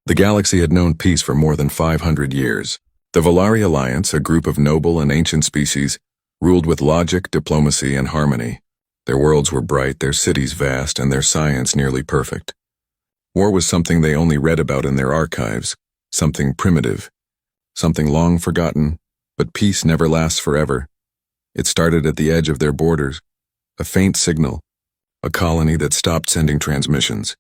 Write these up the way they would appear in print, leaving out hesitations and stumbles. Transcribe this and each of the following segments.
The galaxy had known peace for more than 500 years. The Valari Alliance, a group of noble and ancient species, ruled with logic, diplomacy, and harmony. Their worlds were bright, their cities vast, and their science nearly perfect. War was something they only read about in their archives, something primitive, something long forgotten, but peace never lasts forever. It started at the edge of their borders, a faint signal, a colony that stopped sending transmissions.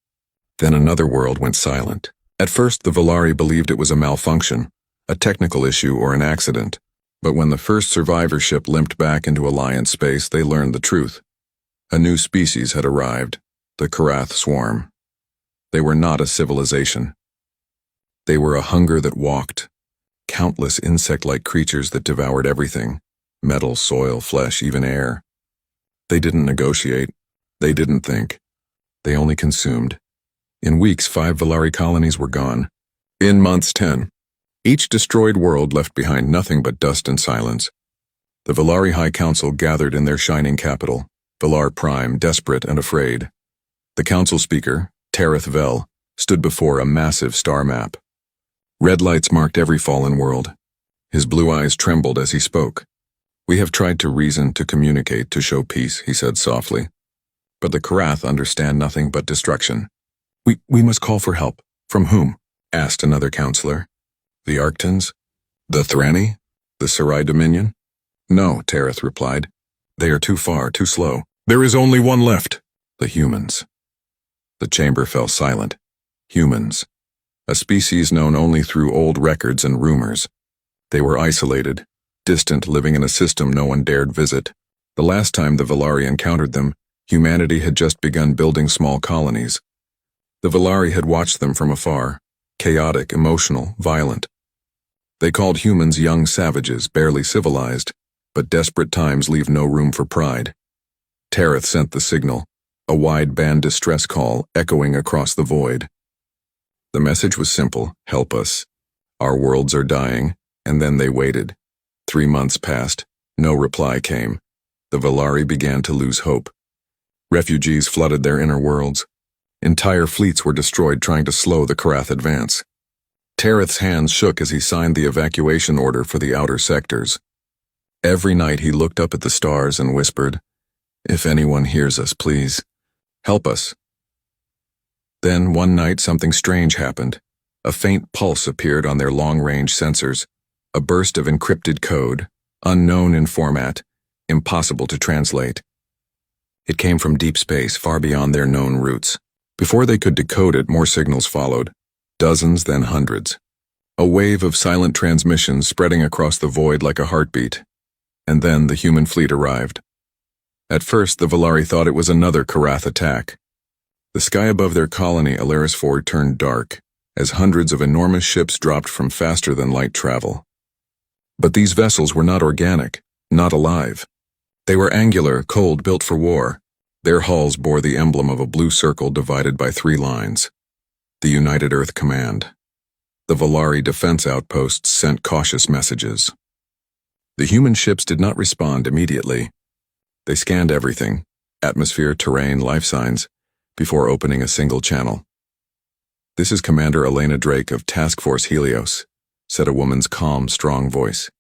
Then another world went silent. At first, the Valari believed it was a malfunction, a technical issue or an accident. But when the first survivor ship limped back into Alliance space, they learned the truth. A new species had arrived, the Karath swarm. They were not a civilization. They were a hunger that walked, countless insect-like creatures that devoured everything, metal, soil, flesh, even air. They didn't negotiate. They didn't think. They only consumed. In weeks, 5 Valari colonies were gone. In months, 10. Each destroyed world left behind nothing but dust and silence. The Valari High Council gathered in their shining capital, Valar Prime, desperate and afraid. The council speaker, Tareth Vel, stood before a massive star map. Red lights marked every fallen world. His blue eyes trembled as he spoke. "We have tried to reason, to communicate, to show peace," he said softly. "But the Karath understand nothing but destruction." We must call for help." "From whom?" asked another counselor. "The Arctans? The Thrani? The Sarai Dominion?" "No," Tareth replied. "They are too far, too slow. There is only one left. The humans." The chamber fell silent. Humans. A species known only through old records and rumors. They were isolated, distant, living in a system no one dared visit. The last time the Valari encountered them, humanity had just begun building small colonies. The Valari had watched them from afar, chaotic, emotional, violent. They called humans young savages, barely civilized, but desperate times leave no room for pride. Tareth sent the signal, a wide-band distress call echoing across the void. The message was simple: help us. Our worlds are dying. And then they waited. 3 months passed. No reply came. The Valari began to lose hope. Refugees flooded their inner worlds. Entire fleets were destroyed trying to slow the Karath advance. Tareth's hands shook as he signed the evacuation order for the outer sectors. Every night he looked up at the stars and whispered, "If anyone hears us, please, help us." Then one night something strange happened. A faint pulse appeared on their long-range sensors, a burst of encrypted code, unknown in format, impossible to translate. It came from deep space, far beyond their known routes. Before they could decode it, more signals followed, dozens, then hundreds. A wave of silent transmissions spreading across the void like a heartbeat. And then the human fleet arrived. At first, the Valari thought it was another Karath attack. The sky above their colony, Alaris 4, turned dark, as hundreds of enormous ships dropped from faster-than-light travel. But these vessels were not organic, not alive. They were angular, cold, built for war. Their hulls bore the emblem of a blue circle divided by 3 lines. The United Earth Command. The Valari defense outposts sent cautious messages. The human ships did not respond immediately. They scanned everything, atmosphere, terrain, life signs, before opening a single channel. "This is Commander Elena Drake of Task Force Helios," said a woman's calm, strong voice.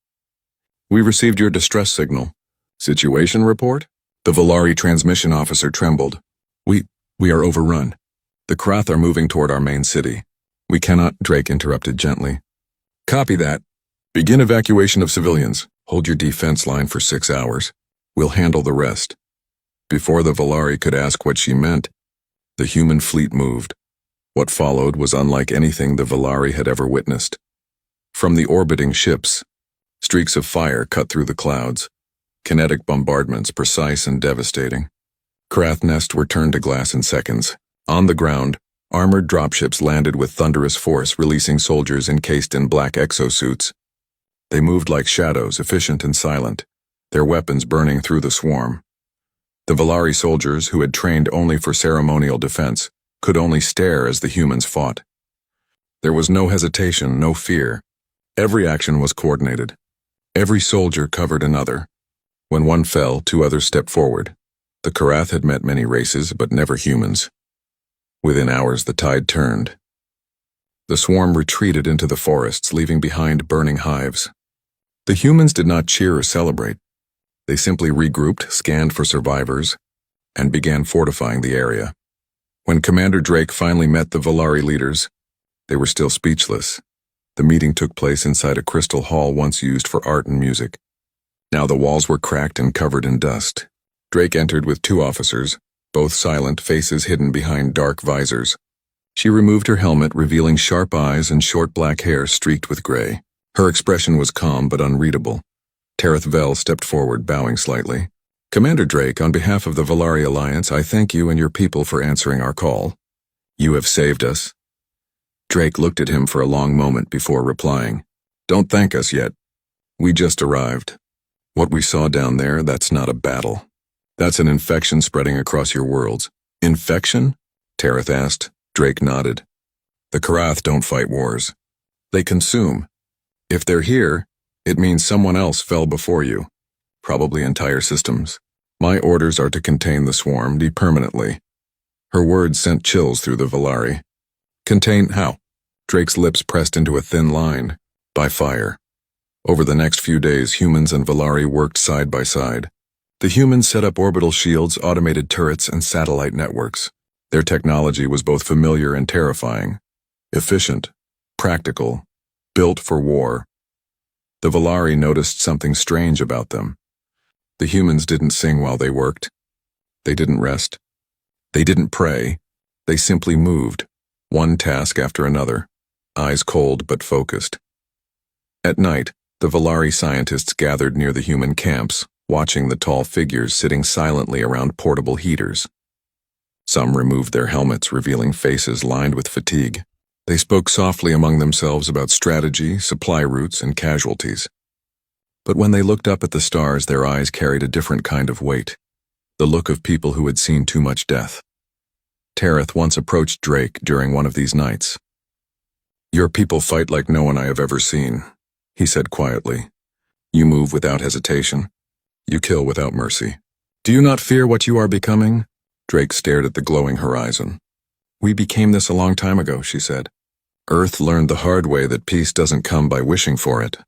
"We received your distress signal. Situation report?" The Valari transmission officer trembled. We are overrun. The Karath are moving toward our main city. We cannot," Drake interrupted gently. "Copy that. Begin evacuation of civilians. Hold your defense line for 6 hours. We'll handle the rest." Before the Valari could ask what she meant, the human fleet moved. What followed was unlike anything the Valari had ever witnessed. From the orbiting ships, streaks of fire cut through the clouds. Kinetic bombardments, precise and devastating. Karath nests were turned to glass in seconds. On the ground, armored dropships landed with thunderous force, releasing soldiers encased in black exosuits. They moved like shadows, efficient and silent, their weapons burning through the swarm. The Valari soldiers, who had trained only for ceremonial defense, could only stare as the humans fought. There was no hesitation, no fear. Every action was coordinated. Every soldier covered another. When one fell, 2 others stepped forward. The Karath had met many races, but never humans. Within hours, the tide turned. The swarm retreated into the forests, leaving behind burning hives. The humans did not cheer or celebrate. They simply regrouped, scanned for survivors, and began fortifying the area. When Commander Drake finally met the Volari leaders, they were still speechless. The meeting took place inside a crystal hall once used for art and music. Now the walls were cracked and covered in dust. Drake entered with 2 officers, both silent, faces hidden behind dark visors. She removed her helmet, revealing sharp eyes and short black hair streaked with gray. Her expression was calm but unreadable. Tareth Vel stepped forward, bowing slightly. "Commander Drake, on behalf of the Volari Alliance, I thank you and your people for answering our call. You have saved us." Drake looked at him for a long moment before replying. "Don't thank us yet. We just arrived. What we saw down there, that's not a battle. That's an infection spreading across your worlds." "Infection?" Tareth asked. Drake nodded. "The Karath don't fight wars. They consume. If they're here, it means someone else fell before you. Probably entire systems. My orders are to contain the swarm permanently." Her words sent chills through the Volari. "Contain how?" Drake's lips pressed into a thin line. "By fire." Over the next few days, humans and Volari worked side by side. The humans set up orbital shields, automated turrets, and satellite networks. Their technology was both familiar and terrifying. Efficient, practical, built for war. The Volari noticed something strange about them. The humans didn't sing while they worked. They didn't rest. They didn't pray. They simply moved, one task after another, eyes cold but focused. At night, the Volari scientists gathered near the human camps, watching the tall figures sitting silently around portable heaters. Some removed their helmets, revealing faces lined with fatigue. They spoke softly among themselves about strategy, supply routes, and casualties. But when they looked up at the stars, their eyes carried a different kind of weight, the look of people who had seen too much death. Tareth once approached Drake during one of these nights. "Your people fight like no one I have ever seen," he said quietly. "You move without hesitation. You kill without mercy. Do you not fear what you are becoming?" Drake stared at the glowing horizon. "We became this a long time ago," she said. "Earth learned the hard way that peace doesn't come by wishing for it.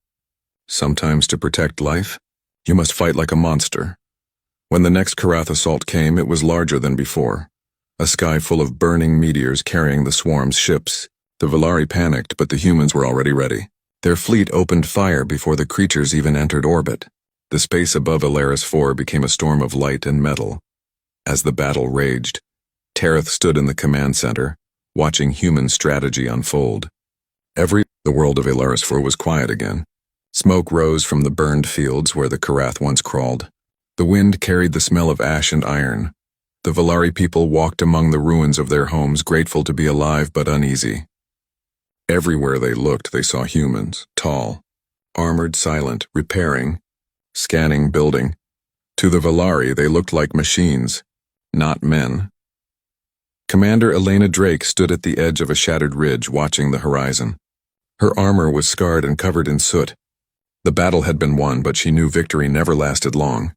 Sometimes to protect life, you must fight like a monster." When the next Karath assault came, it was larger than before. A sky full of burning meteors carrying the swarm's ships. The Volari panicked, but the humans were already ready. Their fleet opened fire before the creatures even entered orbit. The space above Alaris 4 became a storm of light and metal. As the battle raged, Tareth stood in the command center, watching human strategy unfold. The world of Alaris 4 was quiet again. Smoke rose from the burned fields where the Karath once crawled. The wind carried the smell of ash and iron. The Volari people walked among the ruins of their homes, grateful to be alive but uneasy. Everywhere they looked, they saw humans, tall, armored, silent, repairing, scanning, building. To the Volari, they looked like machines, not men. Commander Elena Drake stood at the edge of a shattered ridge, watching the horizon. Her armor was scarred and covered in soot. The battle had been won, but she knew victory never lasted long.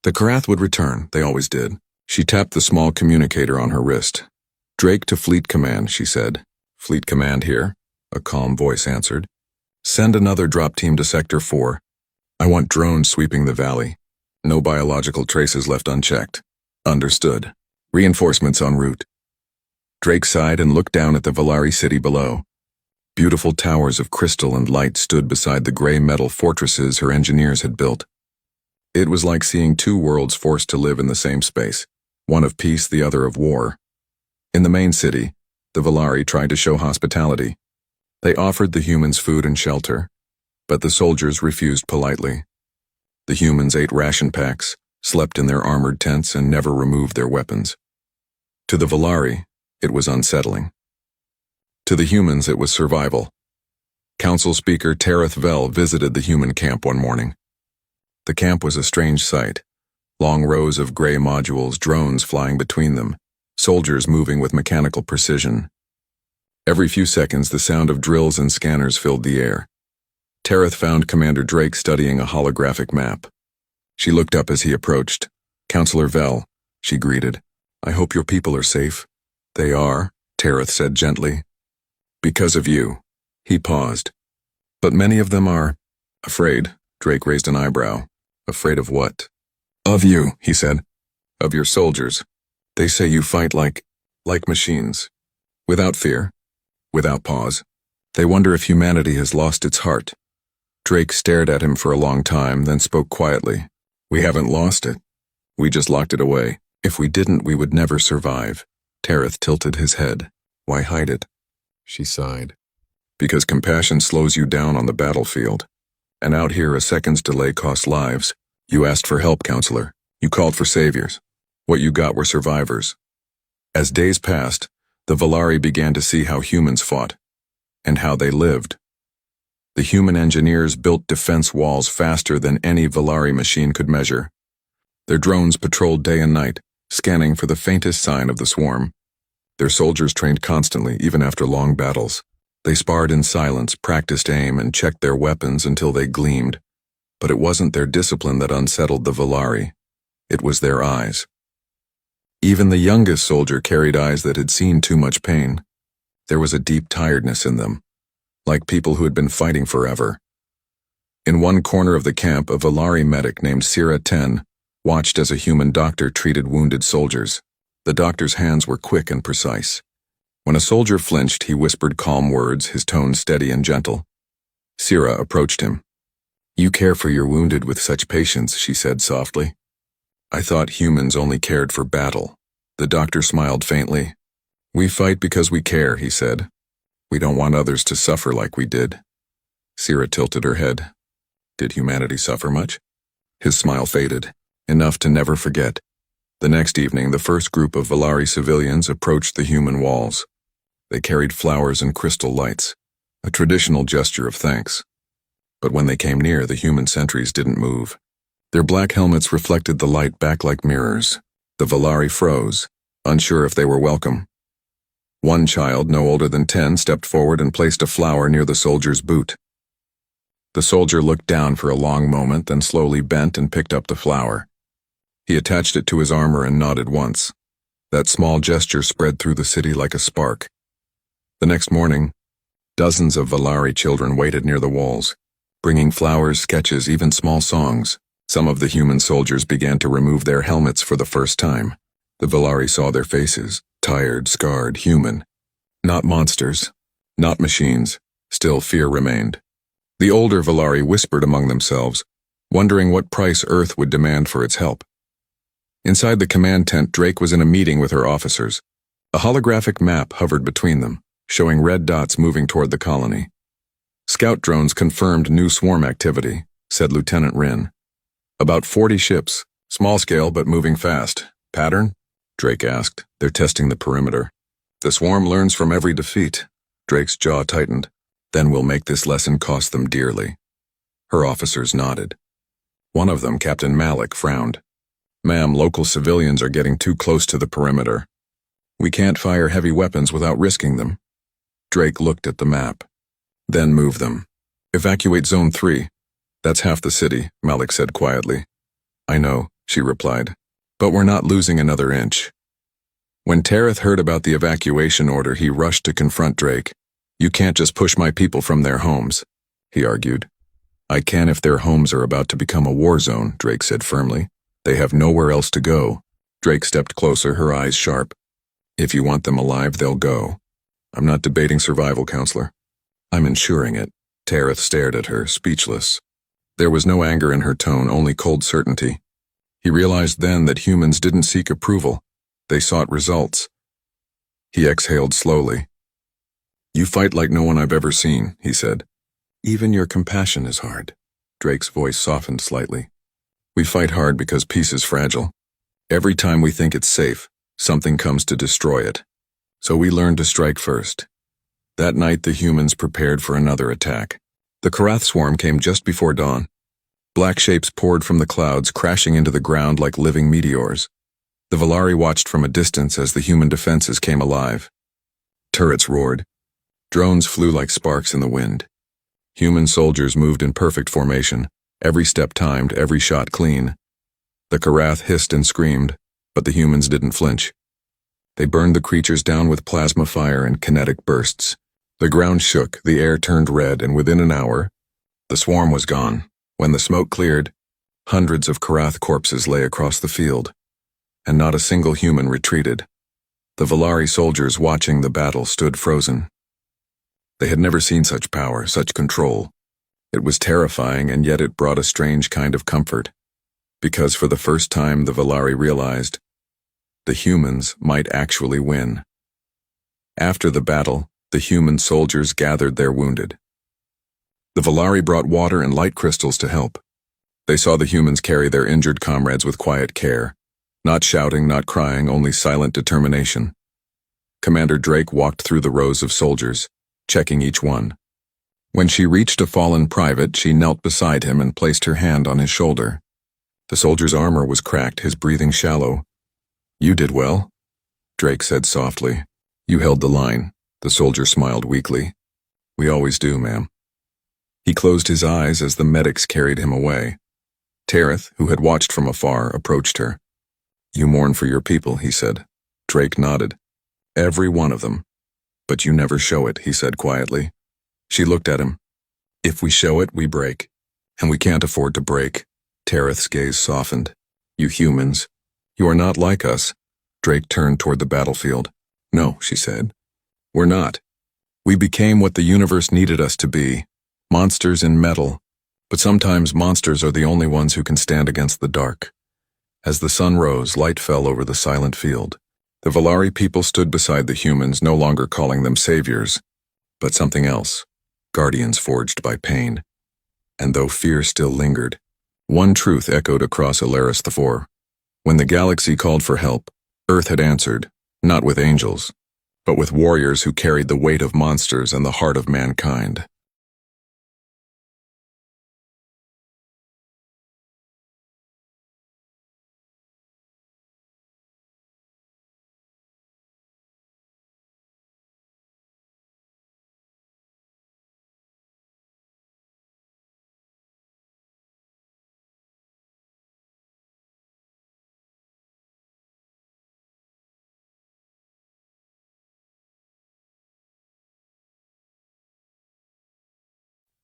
The Karath would return, they always did. She tapped the small communicator on her wrist. "Drake to Fleet Command," she said. "Fleet Command here," a calm voice answered. "Send another drop team to Sector 4. I want drones sweeping the valley. No biological traces left unchecked." "Understood. Reinforcements en route." Drake sighed and looked down at the Volari city below. Beautiful towers of crystal and light stood beside the gray metal fortresses her engineers had built. It was like seeing 2 worlds forced to live in the same space, one of peace, the other of war. In the main city, the Volari tried to show hospitality. They offered the humans food and shelter, but the soldiers refused politely. The humans ate ration packs, slept in their armored tents, and never removed their weapons. To the Volari, it was unsettling. To the humans, it was survival. Council Speaker Tareth Vel visited the human camp one morning. The camp was a strange sight. Long rows of gray modules, drones flying between them, soldiers moving with mechanical precision. Every few seconds, the sound of drills and scanners filled the air. Tareth found Commander Drake studying a holographic map. She looked up as he approached. "Counselor Vel," she greeted. "I hope your people are safe." "They are," Tareth said gently. Because of you. He paused. But many of them are afraid. Drake raised an eyebrow. Afraid of what? Of you, he said. Of your soldiers. They say you fight like machines. Without fear. Without pause. They wonder if humanity has lost its heart. Drake stared at him for a long time, then spoke quietly. We haven't lost it. We just locked it away. If we didn't, we would never survive. Tareth tilted his head. Why hide it? She sighed. Because compassion slows you down on the battlefield. And out here, a second's delay costs lives. You asked for help, counselor. You called for saviors. What you got were survivors. As days passed, the Valari began to see how humans fought. And how they lived. The human engineers built defense walls faster than any Valari machine could measure. Their drones patrolled day and night, scanning for the faintest sign of the swarm. Their soldiers trained constantly, even after long battles. They sparred in silence, practiced aim, and checked their weapons until they gleamed. But it wasn't their discipline that unsettled the Valari. It was their eyes. Even the youngest soldier carried eyes that had seen too much pain. There was a deep tiredness in them, like people who had been fighting forever. In one corner of the camp, a Valari medic named Sira 10 watched as a human doctor treated wounded soldiers. The doctor's hands were quick and precise. When a soldier flinched, he whispered calm words, his tone steady and gentle. Sira approached him. You care for your wounded with such patience, she said softly. I thought humans only cared for battle. The doctor smiled faintly. We fight because we care, he said. We don't want others to suffer like we did. Sira tilted her head. Did humanity suffer much? His smile faded, enough to never forget. The next evening, the first group of Valari civilians approached the human walls. They carried flowers and crystal lights, a traditional gesture of thanks. But when they came near, the human sentries didn't move. Their black helmets reflected the light back like mirrors. The Valari froze, unsure if they were welcome. One child, no older than 10, stepped forward and placed a flower near the soldier's boot. The soldier looked down for a long moment, then slowly bent and picked up the flower. He attached it to his armor and nodded once. That small gesture spread through the city like a spark. The next morning, dozens of Valari children waited near the walls, bringing flowers, sketches, even small songs. Some of the human soldiers began to remove their helmets for the first time. The Valari saw their faces, tired, scarred, human. Not monsters, not machines. Still, fear remained. The older Valari whispered among themselves, wondering what price Earth would demand for its help. Inside the command tent, Drake was in a meeting with her officers. A holographic map hovered between them, showing red dots moving toward the colony. Scout drones confirmed new swarm activity, said Lieutenant Wren. About 40 ships, small scale but moving fast. Pattern? Drake asked. They're testing the perimeter. The swarm learns from every defeat. Drake's jaw tightened. Then we'll make this lesson cost them dearly. Her officers nodded. One of them, Captain Malik, frowned. Ma'am, local civilians are getting too close to the perimeter. We can't fire heavy weapons without risking them. Drake looked at the map. Then move them. Evacuate Zone 3. That's half the city, Malik said quietly. I know, she replied. But we're not losing another inch. When Tareth heard about the evacuation order, he rushed to confront Drake. You can't just push my people from their homes, he argued. I can if their homes are about to become a war zone, Drake said firmly. They have nowhere else to go. Drake stepped closer, her eyes sharp. If you want them alive, they'll go. I'm not debating survival, counselor. I'm ensuring it. Tareth stared at her, speechless. There was no anger in her tone, only cold certainty. He realized then that humans didn't seek approval. They sought results. He exhaled slowly. You fight like no one I've ever seen, he said. Even your compassion is hard. Drake's voice softened slightly. We fight hard because peace is fragile. Every time we think it's safe, something comes to destroy it. So we learn to strike first. That night, the humans prepared for another attack. The Karath swarm came just before dawn. Black shapes poured from the clouds, crashing into the ground like living meteors. The Valari watched from a distance as the human defenses came alive. Turrets roared. Drones flew like sparks in the wind. Human soldiers moved in perfect formation, every step timed, every shot clean. The Karath hissed and screamed, but the humans didn't flinch. They burned the creatures down with plasma fire and kinetic bursts, The ground shook, the air turned red, and within an hour, the swarm was gone. When the smoke cleared, hundreds of Karath corpses lay across the field, and not a single human retreated. The Valari soldiers watching the battle stood frozen. They had never seen such power, such control. It was terrifying, and yet it brought a strange kind of comfort, because for the first time the Valari realized the humans might actually win. After the battle, the human soldiers gathered their wounded. The Valari brought water and light crystals to help. They saw the humans carry their injured comrades with quiet care, not shouting, not crying, only silent determination. Commander Drake walked through the rows of soldiers, checking each one. When she reached a fallen private, she knelt beside him and placed her hand on his shoulder. The soldier's armor was cracked, his breathing shallow. "You did well," Drake said softly. "You held the line." The soldier smiled weakly. "We always do, ma'am." He closed his eyes as the medics carried him away. Tareth, who had watched from afar, approached her. "You mourn for your people," he said. Drake nodded. "Every one of them. But you never show it," he said quietly. She looked at him. "If we show it, we break. And we can't afford to break." Tareth's gaze softened. "You humans, you are not like us." Drake turned toward the battlefield. "No," she said. "We're not. We became what the universe needed us to be, monsters in metal. But sometimes monsters are the only ones who can stand against the dark." As the sun rose, light fell over the silent field. The Valari people stood beside the humans, no longer calling them saviors, but something else, guardians forged by pain. And though fear still lingered, one truth echoed across Alaris IV. When the galaxy called for help, Earth had answered, not with angels, but with warriors who carried the weight of monsters and the heart of mankind.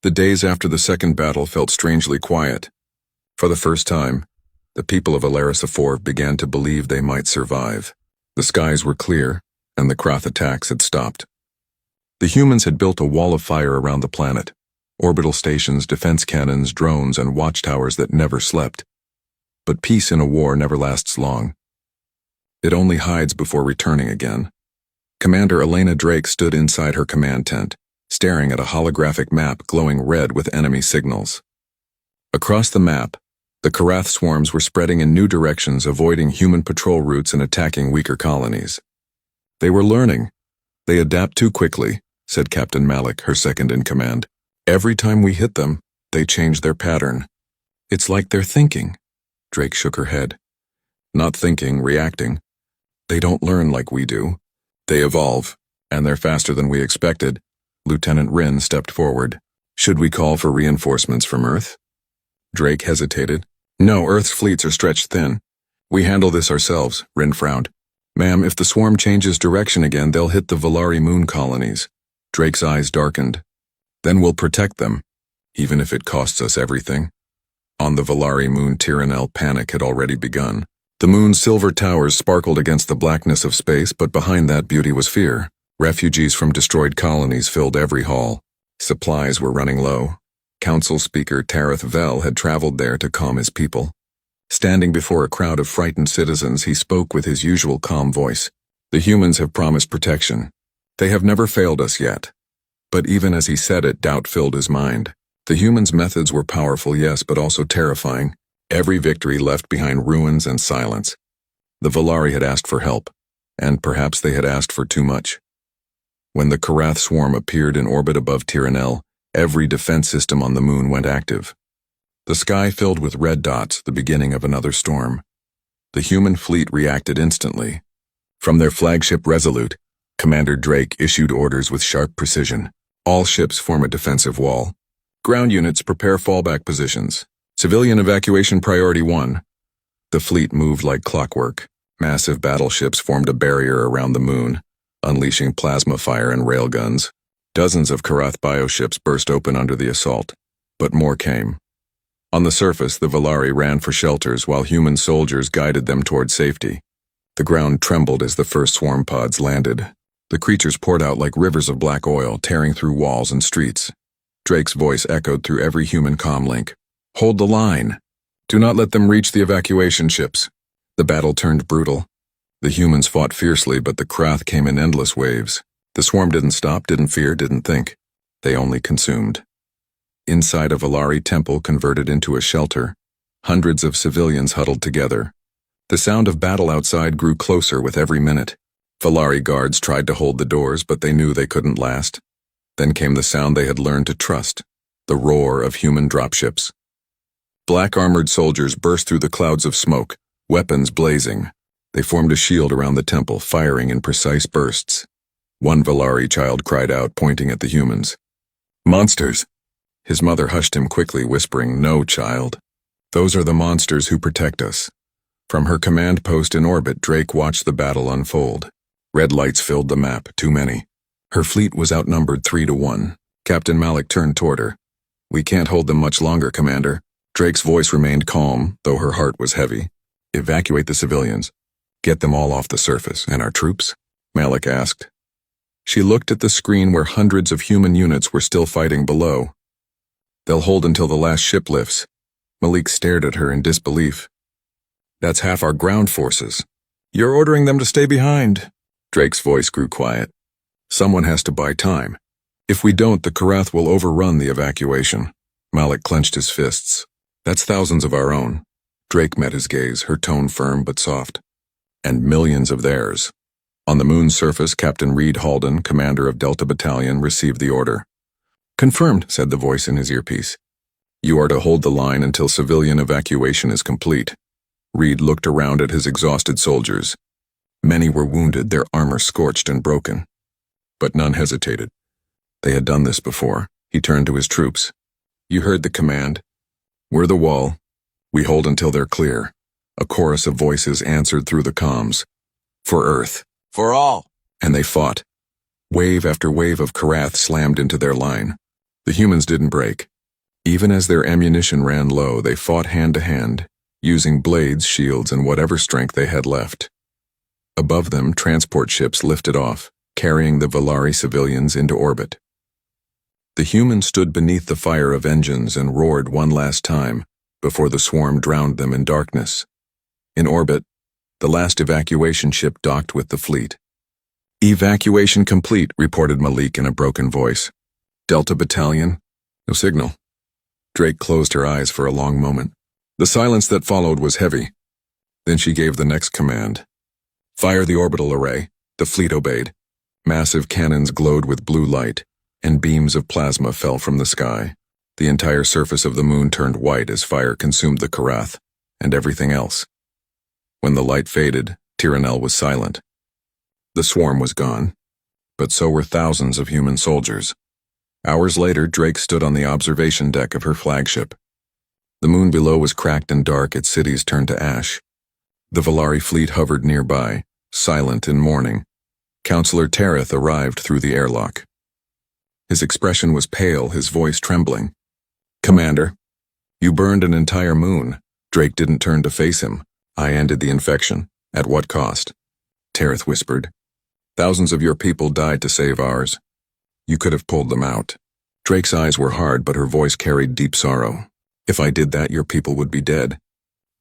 The days after the second battle felt strangely quiet. For the first time, the people of Alaris IV began to believe they might survive. The skies were clear, and the Krath attacks had stopped. The humans had built a wall of fire around the planet, orbital stations, defense cannons, drones, and watchtowers that never slept. But peace in a war never lasts long. It only hides before returning again. Commander Elena Drake stood inside her command tent, staring at a holographic map glowing red with enemy signals. Across the map, the Karath swarms were spreading in new directions, avoiding human patrol routes and attacking weaker colonies. "They were learning. They adapt too quickly," said Captain Malik, her second in command. "Every time we hit them, they change their pattern. It's like they're thinking." Drake shook her head. "Not thinking, reacting. They don't learn like we do. They evolve, and they're faster than we expected." Lieutenant Wren stepped forward. "Should we call for reinforcements from Earth?" Drake hesitated. "No, Earth's fleets are stretched thin. We handle this ourselves," Wren frowned. "Ma'am, if the swarm changes direction again, they'll hit the Valari moon colonies." Drake's eyes darkened. "Then we'll protect them, even if it costs us everything." On the Valari moon, Tyrannel, panic had already begun. The moon's silver towers sparkled against the blackness of space, but behind that beauty was fear. Refugees from destroyed colonies filled every hall. Supplies were running low. Council Speaker Tareth Vel had traveled there to calm his people. Standing before a crowd of frightened citizens, he spoke with his usual calm voice. "The humans have promised protection. They have never failed us yet." But even as he said it, doubt filled his mind. The humans' methods were powerful, yes, but also terrifying. Every victory left behind ruins and silence. The Valari had asked for help, and perhaps they had asked for too much. When the Karath swarm appeared in orbit above Tyrannel, every defense system on the moon went active. The sky filled with red dots, the beginning of another storm. The human fleet reacted instantly. From their flagship Resolute, Commander Drake issued orders with sharp precision. "All ships form a defensive wall. Ground units prepare fallback positions. Civilian evacuation priority 1. The fleet moved like clockwork. Massive battleships formed a barrier around the moon, unleashing plasma fire and railguns. Dozens of Karath bioships burst open under the assault, but more came. On the surface, the Valari ran for shelters while human soldiers guided them toward safety. The ground trembled as the first swarm pods landed. The creatures poured out like rivers of black oil, tearing through walls and streets. Drake's voice echoed through every human comm link. "Hold the line. Do not let them reach the evacuation ships." The battle turned brutal. The humans fought fiercely, but the Karath came in endless waves. The swarm didn't stop, didn't fear, didn't think. They only consumed. Inside a Valari temple converted into a shelter, hundreds of civilians huddled together. The sound of battle outside grew closer with every minute. Valari guards tried to hold the doors, but they knew they couldn't last. Then came the sound they had learned to trust, the roar of human dropships. Black armored soldiers burst through the clouds of smoke, weapons blazing. They formed a shield around the temple, firing in precise bursts. One Valari child cried out, pointing at the humans. "Monsters!" His mother hushed him quickly, whispering, "No, child. Those are the monsters who protect us." From her command post in orbit, Drake watched the battle unfold. Red lights filled the map, too many. Her fleet was outnumbered 3-1. Captain Malik turned toward her. "We can't hold them much longer, Commander." Drake's voice remained calm, though her heart was heavy. "Evacuate the civilians. Get them all off the surface. And our troops?" Malik asked. She looked at the screen where hundreds of human units were still fighting below. "They'll hold until the last ship lifts." Malik stared at her in disbelief. "That's half our ground forces. You're ordering them to stay behind." Drake's voice grew quiet. "Someone has to buy time. If we don't, the Karath will overrun the evacuation." Malik clenched his fists. "That's thousands of our own." Drake met his gaze, her tone firm but soft. "And millions of theirs." On the moon's surface, Captain Reed Halden, commander of Delta Battalion, received the order. "Confirmed," said the voice in his earpiece. "You are to hold the line until civilian evacuation is complete." Reed looked around at his exhausted soldiers. Many were wounded, their armor scorched and broken. But none hesitated. They had done this before. He turned to his troops. "You heard the command. We're the wall. We hold until they're clear." A chorus of voices answered through the comms. "For Earth. For all." And they fought. Wave after wave of Karath slammed into their line. The humans didn't break. Even as their ammunition ran low, they fought hand to hand, using blades, shields, and whatever strength they had left. Above them, transport ships lifted off, carrying the Valari civilians into orbit. The humans stood beneath the fire of engines and roared one last time before the swarm drowned them in darkness. In orbit, the last evacuation ship docked with the fleet. "Evacuation complete," reported Malik in a broken voice. "Delta Battalion?" No signal. Drake closed her eyes for a long moment. The silence that followed was heavy. Then she gave the next command. "Fire the orbital array." The fleet obeyed. Massive cannons glowed with blue light, and beams of plasma fell from the sky. The entire surface of the moon turned white as fire consumed the Karath, and everything else. When the light faded, Tyrannel was silent. The swarm was gone, but so were thousands of human soldiers. Hours later, Drake stood on the observation deck of her flagship. The moon below was cracked and dark, its cities turned to ash. The Valari fleet hovered nearby, silent in mourning. Counselor Tereth arrived through the airlock. His expression was pale, his voice trembling. "Commander, you burned an entire moon." Drake didn't turn to face him. "I ended the infection. At what cost?" Tereth whispered. "Thousands of your people died to save ours. You could have pulled them out." Drake's eyes were hard, but her voice carried deep sorrow. "If I did that, your people would be dead.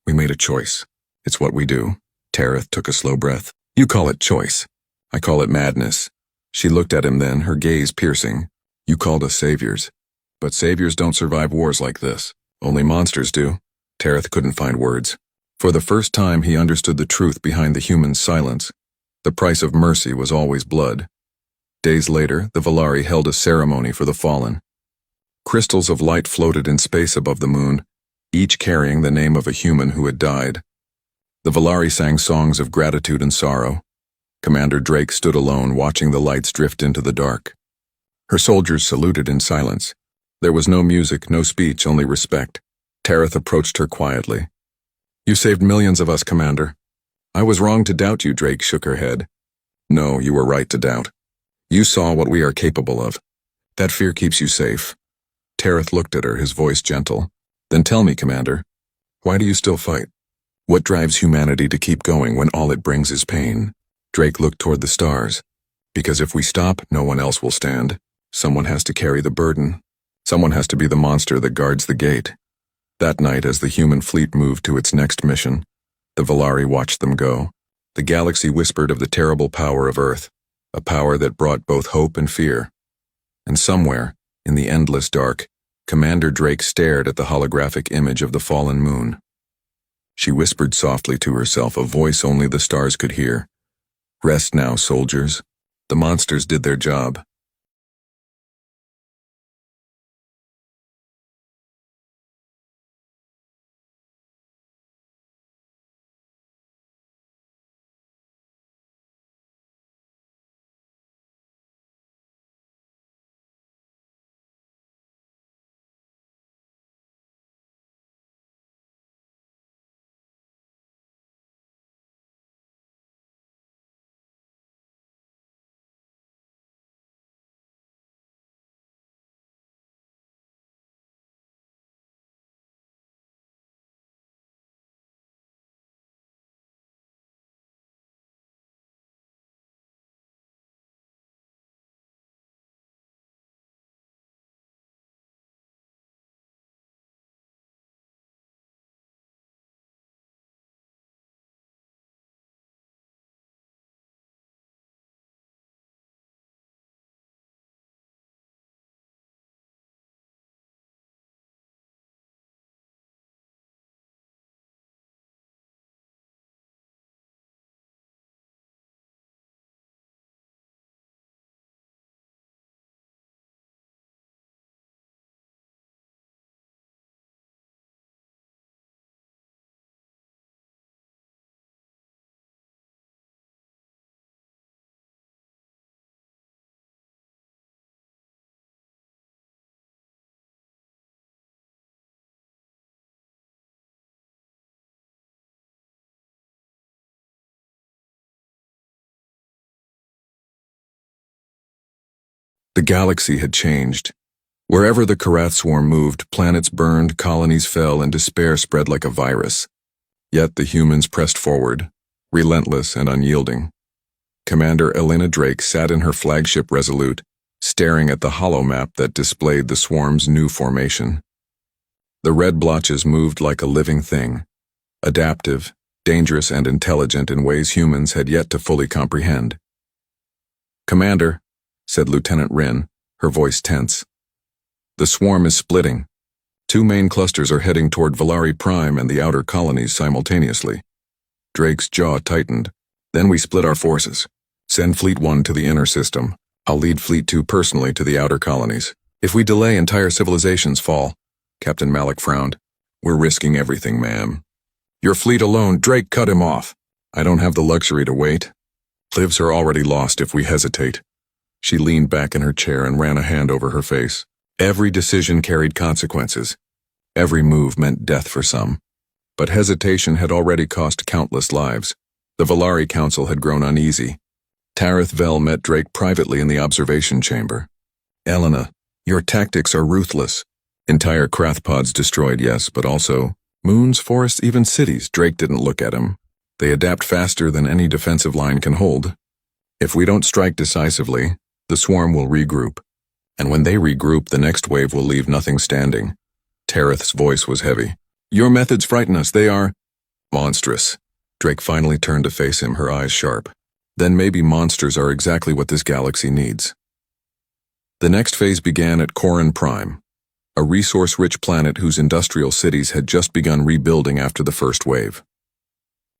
We made a choice. It's what we do." Tereth took a slow breath. "You call it choice. I call it madness." She looked at him then, her gaze piercing. "You called us saviors. But saviors don't survive wars like this. Only monsters do." Tereth couldn't find words. For the first time, he understood the truth behind the human's silence. The price of mercy was always blood. Days later, the Valari held a ceremony for the fallen. Crystals of light floated in space above the moon, each carrying the name of a human who had died. The Valari sang songs of gratitude and sorrow. Commander Drake stood alone, watching the lights drift into the dark. Her soldiers saluted in silence. There was no music, no speech, only respect. Tereth approached her quietly. "You saved millions of us, Commander." "I was wrong to doubt you," Drake shook her head. "No, you were right to doubt. You saw what we are capable of. That fear keeps you safe. Tareth looked at her, his voice gentle. Then tell me, Commander, why do you still fight? What drives humanity to keep going when all it brings is pain? Drake looked toward the stars. Because if we stop, no one else will stand. Someone has to carry the burden. Someone has to be the monster that guards the gate. That night, as the human fleet moved to its next mission, the Volari watched them go. The galaxy whispered of the terrible power of Earth, a power that brought both hope and fear. And somewhere, in the endless dark, Commander Drake stared at the holographic image of the fallen moon. She whispered softly to herself, a voice only the stars could hear. Rest now, soldiers. The monsters did their job. The galaxy had changed. Wherever the Karath swarm moved, planets burned, colonies fell, and despair spread like a virus. Yet the humans pressed forward, relentless and unyielding. Commander Elena Drake sat in her flagship Resolute, staring at the holomap that displayed the swarm's new formation. The red blotches moved like a living thing, adaptive, dangerous, and intelligent in ways humans had yet to fully comprehend. "Commander," said Lieutenant Wren, her voice tense. "The swarm is splitting. 2 main clusters are heading toward Volari Prime and the outer colonies simultaneously." Drake's jaw tightened. "Then we split our forces. Send Fleet 1 to the inner system. I'll lead Fleet 2 personally to the outer colonies. If we delay, entire civilizations fall." Captain Malik frowned. "We're risking everything, ma'am." "Your fleet alone," Drake cut him off. "I don't have the luxury to wait. Lives are already lost if we hesitate." She leaned back in her chair and ran a hand over her face. Every decision carried consequences. Every move meant death for some. But hesitation had already cost countless lives. The Volari Council had grown uneasy. Tareth Vel met Drake privately in the observation chamber. "Elena, your tactics are ruthless. Entire Krath pods destroyed, yes, but also moons, forests, even cities." Drake didn't look at him. "They adapt faster than any defensive line can hold. If we don't strike decisively, the swarm will regroup. And when they regroup, the next wave will leave nothing standing." Tareth's voice was heavy. "Your methods frighten us. They are monstrous." Drake finally turned to face him, her eyes sharp. "Then maybe monsters are exactly what this galaxy needs." The next phase began at Corin Prime, a resource-rich planet whose industrial cities had just begun rebuilding after the first wave.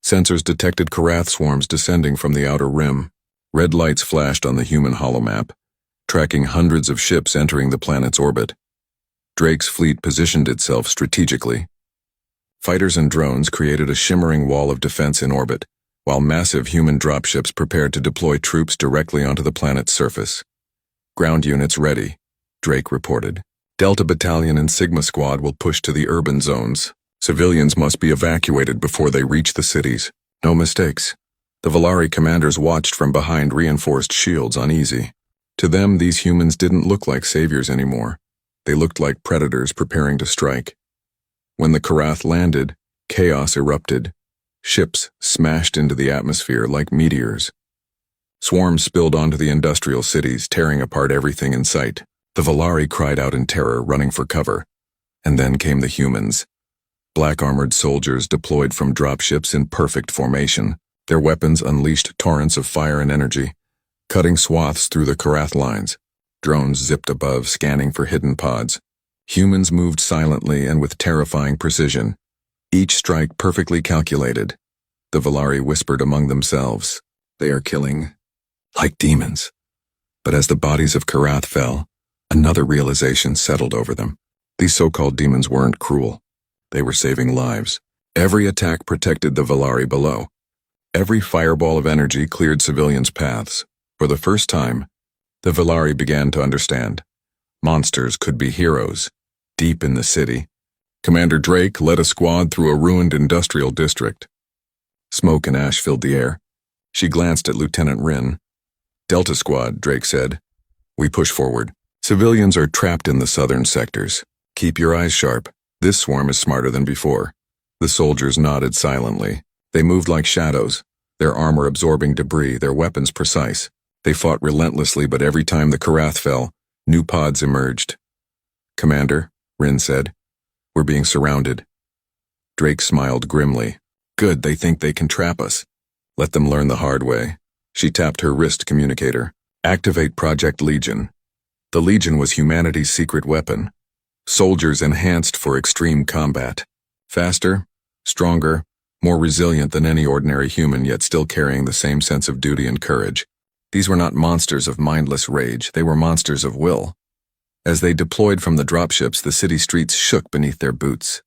Sensors detected Karath swarms descending from the outer rim. Red lights flashed on the human holomap, tracking hundreds of ships entering the planet's orbit. Drake's fleet positioned itself strategically. Fighters and drones created a shimmering wall of defense in orbit, while massive human dropships prepared to deploy troops directly onto the planet's surface. "Ground units ready," Drake reported. "Delta Battalion and Sigma Squad will push to the urban zones. Civilians must be evacuated before they reach the cities. No mistakes." The Volari commanders watched from behind reinforced shields, uneasy. To them, these humans didn't look like saviors anymore. They looked like predators preparing to strike. When the Karath landed, chaos erupted. Ships smashed into the atmosphere like meteors. Swarms spilled onto the industrial cities, tearing apart everything in sight. The Valari cried out in terror, running for cover. And then came the humans. Black-armored soldiers deployed from dropships in perfect formation. Their weapons unleashed torrents of fire and energy, cutting swaths through the Karath lines. Drones zipped above, scanning for hidden pods. Humans moved silently and with terrifying precision, each strike perfectly calculated. The Valari whispered among themselves, "They are killing like demons." But as the bodies of Karath fell, another realization settled over them. These so-called demons weren't cruel. They were saving lives. Every attack protected the Valari below. Every fireball of energy cleared civilians' paths. For the first time, the Valari began to understand. Monsters could be heroes. Deep in the city, Commander Drake led a squad through a ruined industrial district. Smoke and ash filled the air. She glanced at Lieutenant Wren. "Delta Squad," Drake said. "We push forward. Civilians are trapped in the southern sectors. Keep your eyes sharp. This swarm is smarter than before." The soldiers nodded silently. They moved like shadows, their armor absorbing debris, their weapons precise. They fought relentlessly, but every time the Karath fell, new pods emerged. "Commander," Wren said, "we're being surrounded." Drake smiled grimly. "Good, they think they can trap us. Let them learn the hard way." She tapped her wrist communicator. "Activate Project Legion." The Legion was humanity's secret weapon. Soldiers enhanced for extreme combat. Faster, stronger, more resilient than any ordinary human, yet still carrying the same sense of duty and courage. These were not monsters of mindless rage, they were monsters of will. As they deployed from the dropships, the city streets shook beneath their boots.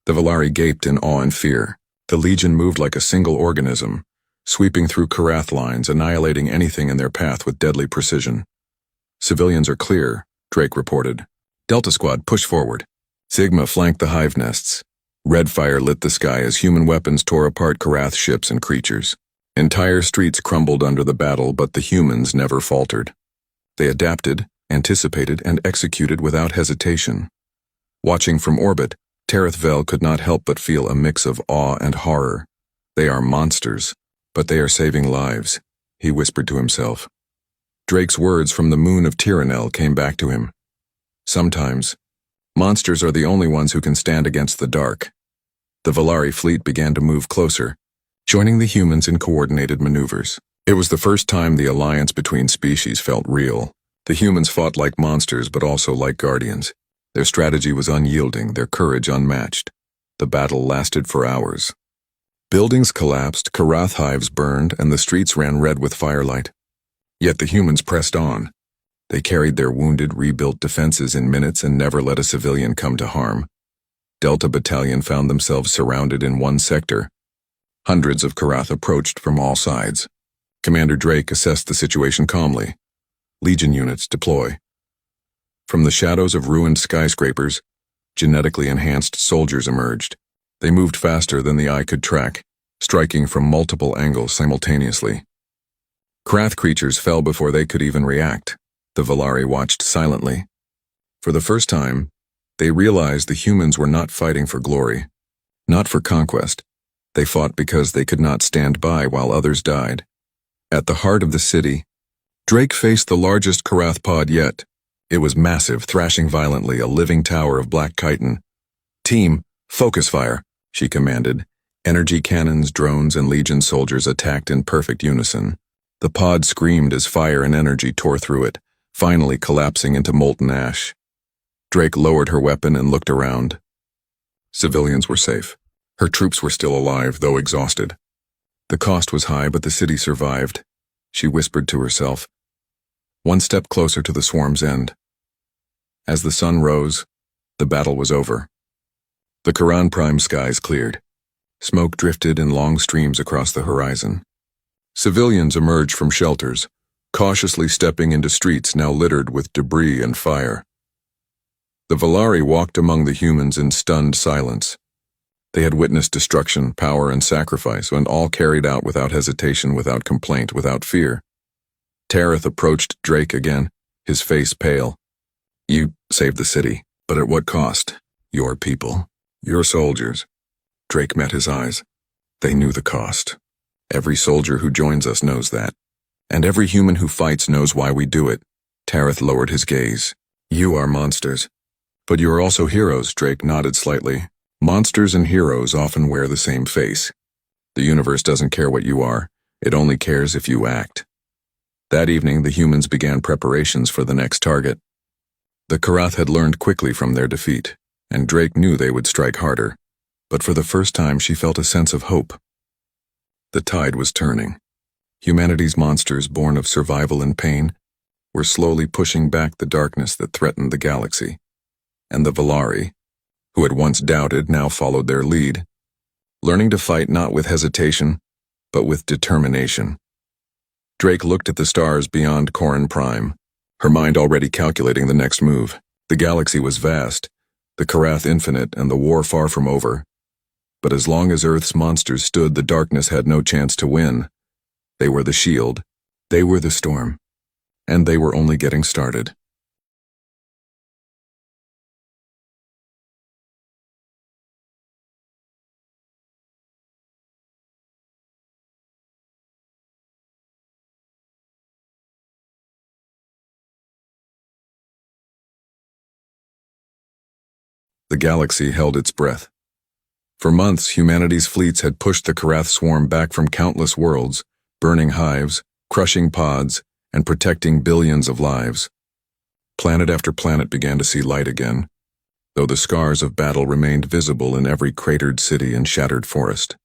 The Valari gaped in awe and fear. The Legion moved like a single organism, sweeping through Karath lines, annihilating anything in their path with deadly precision. "Civilians are clear," Drake reported. "Delta Squad, push forward." Sigma flanked the hive nests. Red fire lit the sky as human weapons tore apart Karath ships and creatures. Entire streets crumbled under the battle, but the humans never faltered. They adapted, anticipated, and executed without hesitation. Watching from orbit, Tereth Vel could not help but feel a mix of awe and horror. They are monsters, but they are saving lives, he whispered to himself. Drake's words from the moon of Tyrannel came back to him. Sometimes, monsters are the only ones who can stand against the dark. The Valari fleet began to move closer, joining the humans in coordinated maneuvers. It was the first time the alliance between species felt real. The humans fought like monsters, but also like guardians. Their strategy was unyielding, their courage unmatched. The battle lasted for hours. Buildings collapsed, Karath hives burned, and the streets ran red with firelight. Yet the humans pressed on. They carried their wounded, rebuilt defenses in minutes and never let a civilian come to harm. Delta Battalion found themselves surrounded in one sector. Hundreds of Karath approached from all sides. Commander Drake assessed the situation calmly. Legion units deploy. From the shadows of ruined skyscrapers, genetically enhanced soldiers emerged. They moved faster than the eye could track, striking from multiple angles simultaneously. Karath creatures fell before they could even react. The Valari watched silently. For the first time, they realized the humans were not fighting for glory, not for conquest. They fought because they could not stand by while others died. At the heart of the city, Drake faced the largest Karath pod yet. It was massive, thrashing violently, a living tower of black chitin. "Team, focus fire," she commanded. Energy cannons, drones, and Legion soldiers attacked in perfect unison. The pod screamed as fire and energy tore through it, finally collapsing into molten ash. Drake lowered her weapon and looked around. Civilians were safe. Her troops were still alive, though exhausted. The cost was high, but the city survived. She whispered to herself, one step closer to the swarm's end. As the sun rose, the battle was over. The Quran Prime skies cleared. Smoke drifted in long streams across the horizon. Civilians emerged from shelters, cautiously stepping into streets now littered with debris and fire. The Valari walked among the humans in stunned silence. They had witnessed destruction, power, and sacrifice, and all carried out without hesitation, without complaint, without fear. Tareth approached Drake again, his face pale. You saved the city, but at what cost? Your people. Your soldiers. Drake met his eyes. They knew the cost. Every soldier who joins us knows that. And every human who fights knows why we do it. Tareth lowered his gaze. You are monsters. But you are also heroes, Drake nodded slightly. Monsters and heroes often wear the same face. The universe doesn't care what you are. It only cares if you act. That evening, the humans began preparations for the next target. The Karath had learned quickly from their defeat, and Drake knew they would strike harder. But for the first time, she felt a sense of hope. The tide was turning. Humanity's monsters, born of survival and pain, were slowly pushing back the darkness that threatened the galaxy. And the Valari, who had once doubted, now followed their lead, learning to fight not with hesitation, but with determination. Drake looked at the stars beyond Corin Prime, her mind already calculating the next move. The galaxy was vast, the Karath infinite, and the war far from over. But as long as Earth's monsters stood, the darkness had no chance to win. They were the shield, they were the storm, and they were only getting started. The galaxy held its breath. For months, humanity's fleets had pushed the Karath swarm back from countless worlds, burning hives, crushing pods, and protecting billions of lives. Planet after planet began to see light again, though the scars of battle remained visible in every cratered city and shattered forest.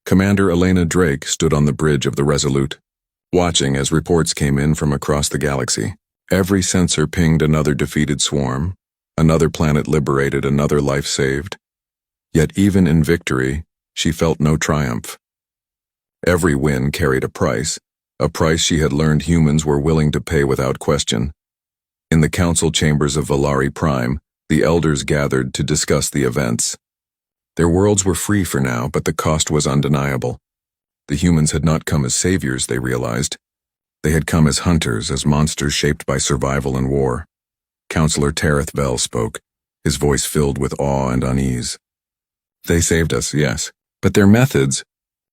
Commander Elena Drake stood on the bridge of the Resolute, watching as reports came in from across the galaxy. Every sensor pinged another defeated swarm, another planet liberated, another life saved. Yet even in victory, she felt no triumph. Every win carried a price she had learned humans were willing to pay without question. In the council chambers of Valari Prime, the elders gathered to discuss the events. Their worlds were free for now, but the cost was undeniable. The humans had not come as saviors, they realized. They had come as hunters, as monsters shaped by survival and war. Counselor Tareth Vel spoke, his voice filled with awe and unease. They saved us, yes, but their methods,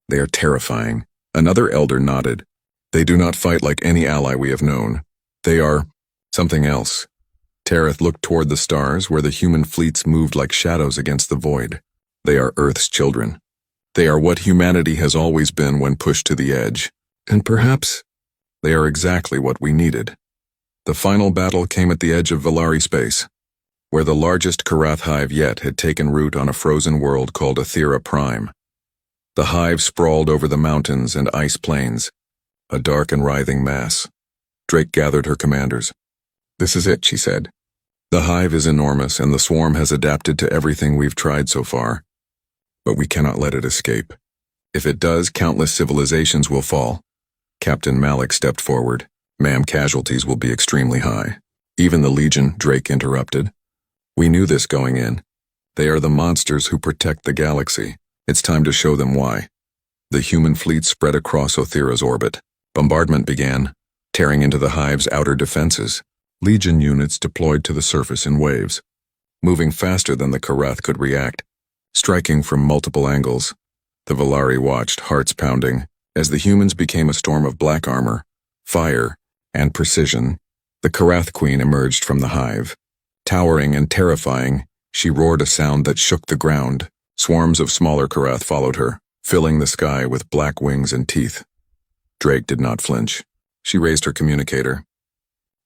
they are terrifying. Another elder nodded. They do not fight like any ally we have known. They are something else. Tareth looked toward the stars, where the human fleets moved like shadows against the void. They are Earth's children. They are what humanity has always been when pushed to the edge. And perhaps they are exactly what we needed. The final battle came at the edge of Valari space, where the largest Karath hive yet had taken root on a frozen world called Aethera Prime. The hive sprawled over the mountains and ice plains, a dark and writhing mass. Drake gathered her commanders. This is it, she said. The hive is enormous, and the swarm has adapted to everything we've tried so far. But we cannot let it escape. If it does, countless civilizations will fall. Captain Malik stepped forward. Ma'am, casualties will be extremely high. Even the Legion, Drake interrupted. We knew this going in. They are the monsters who protect the galaxy. It's time to show them why. The human fleet spread across Aethera's orbit. Bombardment began, tearing into the hive's outer defenses. Legion units deployed to the surface in waves, moving faster than the Karath could react, striking from multiple angles. The Valari watched, hearts pounding, as the humans became a storm of black armor, fire, and precision. The Karath Queen emerged from the hive. Towering and terrifying, she roared a sound that shook the ground. Swarms of smaller Karath followed her, filling the sky with black wings and teeth. Drake did not flinch. She raised her communicator.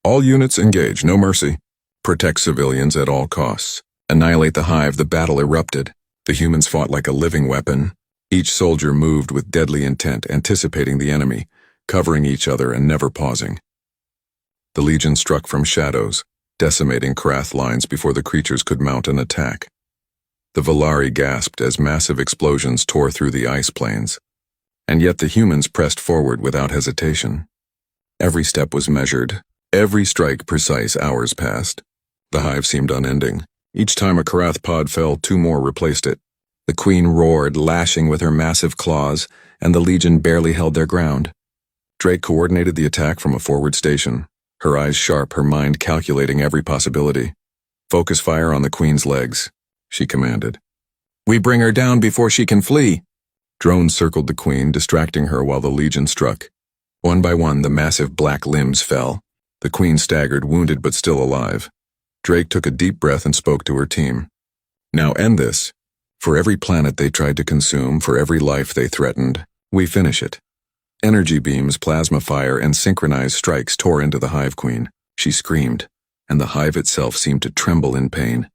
All units engage, no mercy. Protect civilians at all costs. Annihilate the hive. The battle erupted. The humans fought like a living weapon. Each soldier moved with deadly intent, anticipating the enemy, covering each other and never pausing. The Legion struck from shadows, decimating Karath lines before the creatures could mount an attack. The Valari gasped as massive explosions tore through the ice plains. And yet the humans pressed forward without hesitation. Every step was measured, every strike precise. Hours passed. The hive seemed unending. Each time a Karath pod fell, two more replaced it. The Queen roared, lashing with her massive claws, and the Legion barely held their ground. Drake coordinated the attack from a forward station, her eyes sharp, her mind calculating every possibility. "Focus fire on the Queen's legs," she commanded. "We bring her down before she can flee." Drones circled the Queen, distracting her while the Legion struck. One by one, the massive black limbs fell. The Queen staggered, wounded but still alive. Drake took a deep breath and spoke to her team. "Now end this. For every planet they tried to consume, for every life they threatened, we finish it." Energy beams, plasma fire, and synchronized strikes tore into the Hive Queen. She screamed, and the hive itself seemed to tremble in pain.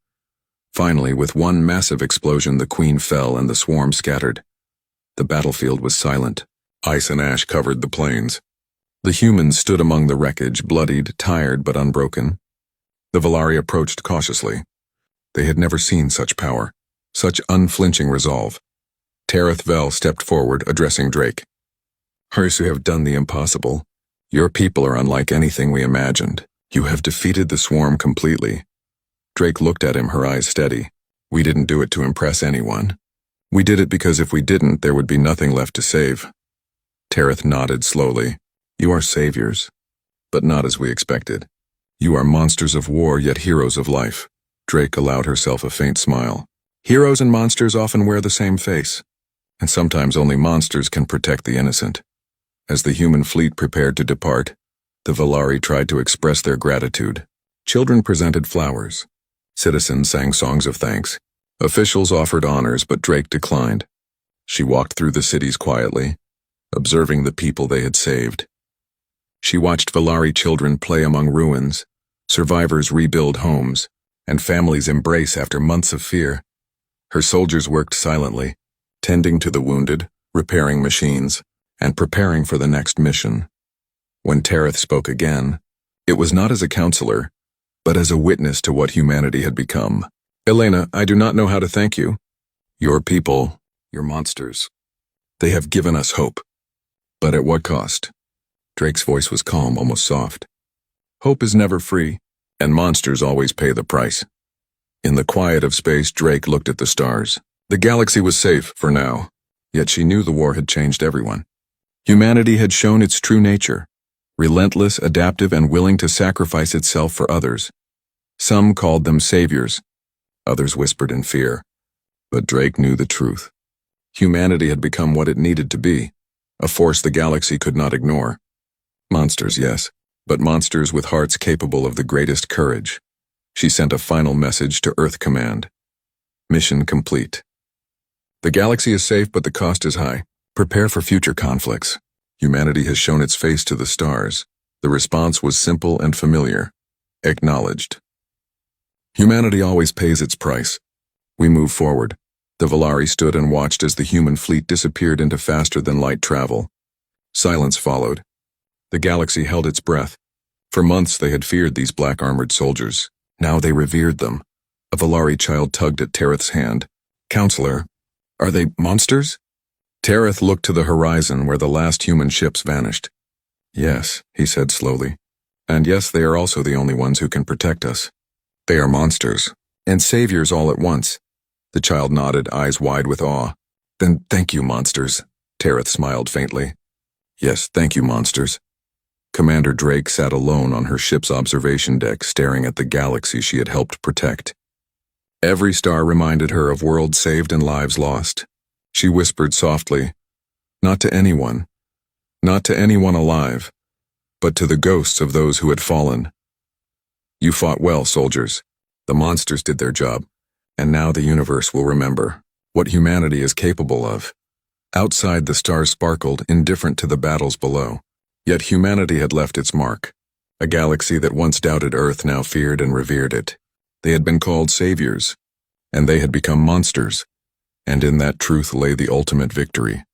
Finally, with one massive explosion, the Queen fell and the swarm scattered. The battlefield was silent. Ice and ash covered the plains. The humans stood among the wreckage, bloodied, tired, but unbroken. The Valari approached cautiously. They had never seen such power, such unflinching resolve. Tareth Vel stepped forward, addressing Drake. "Hers, who have done the impossible. Your people are unlike anything we imagined. You have defeated the swarm completely." Drake looked at him, her eyes steady. "We didn't do it to impress anyone. We did it because if we didn't, there would be nothing left to save." Tareth nodded slowly. "You are saviors, but not as we expected. You are monsters of war, yet heroes of life." Drake allowed herself a faint smile. "Heroes and monsters often wear the same face, and sometimes only monsters can protect the innocent." As the human fleet prepared to depart, the Valari tried to express their gratitude. Children presented flowers. Citizens sang songs of thanks. Officials offered honors, but Drake declined. She walked through the cities quietly, observing the people they had saved. She watched Valari children play among ruins, survivors rebuild homes, and families embrace after months of fear. Her soldiers worked silently, tending to the wounded, repairing machines, and preparing for the next mission. When Tareth spoke again, it was not as a counselor, but as a witness to what humanity had become. "Elena, I do not know how to thank you. Your people, your monsters, they have given us hope. But at what cost?" Drake's voice was calm, almost soft. "Hope is never free, and monsters always pay the price." In the quiet of space, Drake looked at the stars. The galaxy was safe, for now, yet she knew the war had changed everyone. Humanity had shown its true nature, relentless, adaptive, and willing to sacrifice itself for others. Some called them saviors, others whispered in fear. But Drake knew the truth. Humanity had become what it needed to be, a force the galaxy could not ignore. Monsters, yes, but monsters with hearts capable of the greatest courage. She sent a final message to Earth Command. Mission complete. The galaxy is safe, but the cost is high. Prepare for future conflicts. Humanity has shown its face to the stars. The response was simple and familiar. Acknowledged. Humanity always pays its price. We move forward. The Valari stood and watched as the human fleet disappeared into faster-than-light travel. Silence followed. The galaxy held its breath. For months they had feared these black-armored soldiers. Now they revered them. A Valari child tugged at Tareth's hand. "Counselor, are they monsters?" Tareth looked to the horizon where the last human ships vanished. "Yes," he said slowly. "And yes, they are also the only ones who can protect us. They are monsters, and saviors all at once." The child nodded, eyes wide with awe. "Then thank you, monsters." Tareth smiled faintly. "Yes, thank you, monsters." Commander Drake sat alone on her ship's observation deck, staring at the galaxy she had helped protect. Every star reminded her of worlds saved and lives lost. She whispered softly, not to anyone alive, but to the ghosts of those who had fallen. "You fought well, soldiers. The monsters did their job, and now the universe will remember what humanity is capable of." Outside, the stars sparkled, indifferent to the battles below. Yet humanity had left its mark. A galaxy that once doubted Earth now feared and revered it. They had been called saviors, and they had become monsters. And in that truth lay the ultimate victory.